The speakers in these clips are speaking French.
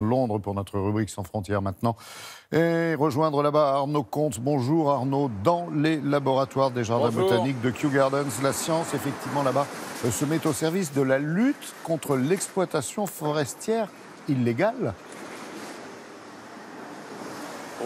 Londres pour notre rubrique Sans frontières maintenant. Et rejoindre là-bas Arnaud Comte. Bonjour Arnaud, dans les laboratoires des jardins botaniques de Kew Gardens, la science effectivement là-bas se met au service de la lutte contre l'exploitation forestière illégale.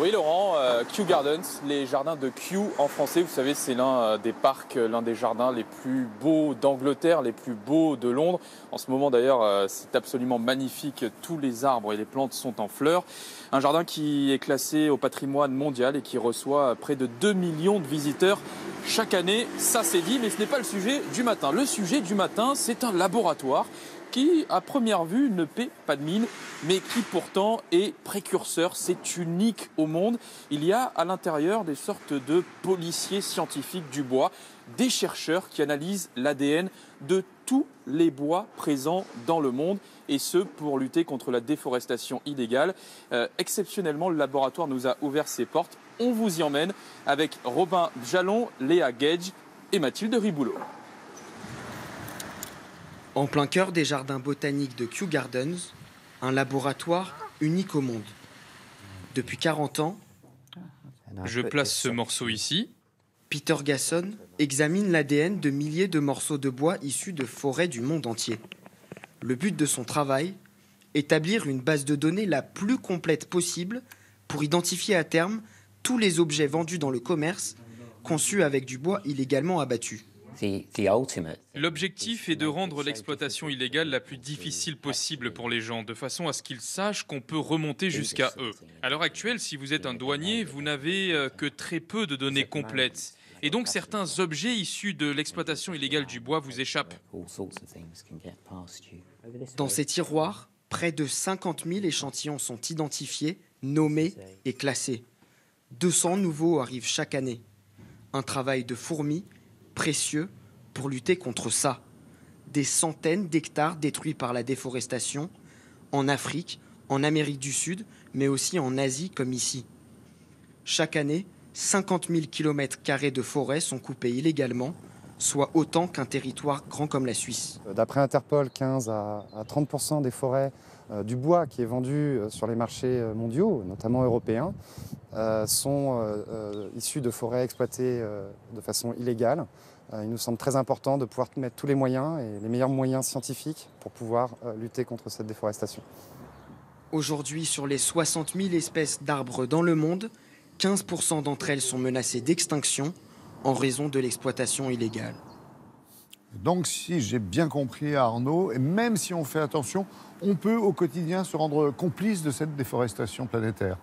Oui Laurent, Kew Gardens, les jardins de Kew en français, vous savez c'est l'un des parcs, l'un des jardins les plus beaux d'Angleterre, les plus beaux de Londres. En ce moment d'ailleurs c'est absolument magnifique, tous les arbres et les plantes sont en fleurs. Un jardin qui est classé au patrimoine mondial et qui reçoit près de 2 millions de visiteurs chaque année. Ça c'est dit, mais ce n'est pas le sujet du matin. Le sujet du matin, c'est un laboratoire qui, à première vue, ne paie pas de mine, mais qui pourtant est précurseur. C'est unique au monde. Il y a à l'intérieur des sortes de policiers scientifiques du bois, des chercheurs qui analysent l'ADN de tous les bois présents dans le monde, et ce pour lutter contre la déforestation illégale. Exceptionnellement, le laboratoire nous a ouvert ses portes. On vous y emmène avec Robin Jalon, Léa Gage et Mathilde Riboulot. En plein cœur des jardins botaniques de Kew Gardens, un laboratoire unique au monde. Depuis 40 ans, je place ce morceau ici. Peter Gasson examine l'ADN de milliers de morceaux de bois issus de forêts du monde entier. Le but de son travail, établir une base de données la plus complète possible pour identifier à terme tous les objets vendus dans le commerce conçus avec du bois illégalement abattu. L'objectif est de rendre l'exploitation illégale la plus difficile possible pour les gens, de façon à ce qu'ils sachent qu'on peut remonter jusqu'à eux. À l'heure actuelle, si vous êtes un douanier, vous n'avez que très peu de données complètes. Et donc certains objets issus de l'exploitation illégale du bois vous échappent. Dans ces tiroirs, près de 50 000 échantillons sont identifiés, nommés et classés. 200 nouveaux arrivent chaque année. Un travail de fourmi précieux pour lutter contre ça. Des centaines d'hectares détruits par la déforestation, en Afrique, en Amérique du Sud, mais aussi en Asie comme ici. Chaque année, 50 000 km² de forêt sont coupés illégalement, soit autant qu'un territoire grand comme la Suisse. D'après Interpol, 15 à 30% des forêts du bois qui est vendu sur les marchés mondiaux, notamment européens, sont issus de forêts exploitées de façon illégale. Il nous semble très important de pouvoir mettre tous les moyens et les meilleurs moyens scientifiques pour pouvoir lutter contre cette déforestation. Aujourd'hui, sur les 60 000 espèces d'arbres dans le monde, 15% d'entre elles sont menacées d'extinction en raison de l'exploitation illégale. Donc, si j'ai bien compris Arnaud, et même si on fait attention, on peut au quotidien se rendre complice de cette déforestation planétaire.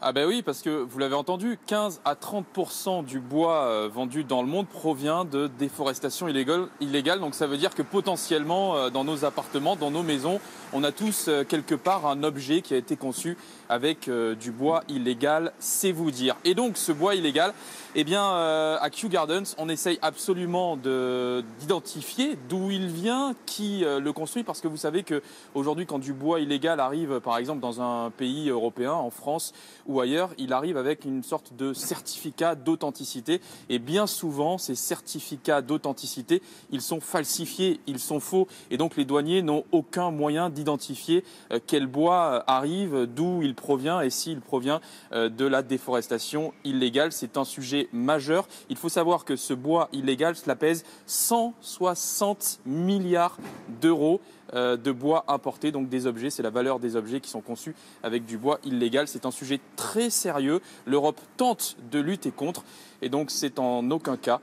Ah ben oui, parce que vous l'avez entendu, 15 à 30% du bois vendu dans le monde provient de déforestation illégale. Donc ça veut dire que potentiellement, dans nos appartements, dans nos maisons, on a tous quelque part un objet qui a été conçu avec du bois illégal, c'est vous dire. Et donc ce bois illégal, eh bien, à Kew Gardens, on essaye absolument d'identifier d'où il vient, qui le construit, parce que vous savez qu'aujourd'hui, quand du bois illégal arrive, par exemple, dans un pays européen, en France ou ailleurs, il arrive avec une sorte de certificat d'authenticité. Et bien souvent, ces certificats d'authenticité, ils sont falsifiés, ils sont faux. Et donc, les douaniers n'ont aucun moyen d'identifier quel bois arrive, d'où il provient et s'il provient de la déforestation illégale. C'est un sujet majeur. Il faut savoir que ce bois illégal, cela pèse 160 milliards d'euros de bois importé, donc des objets, c'est la valeur des objets qui sont conçus avec du bois illégal. C'est un sujet très sérieux. L'Europe tente de lutter contre et donc c'est en aucun cas,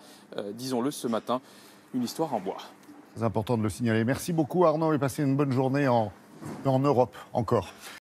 disons-le ce matin, une histoire en bois. C'est important de le signaler. Merci beaucoup Arnaud et passez une bonne journée en Europe encore.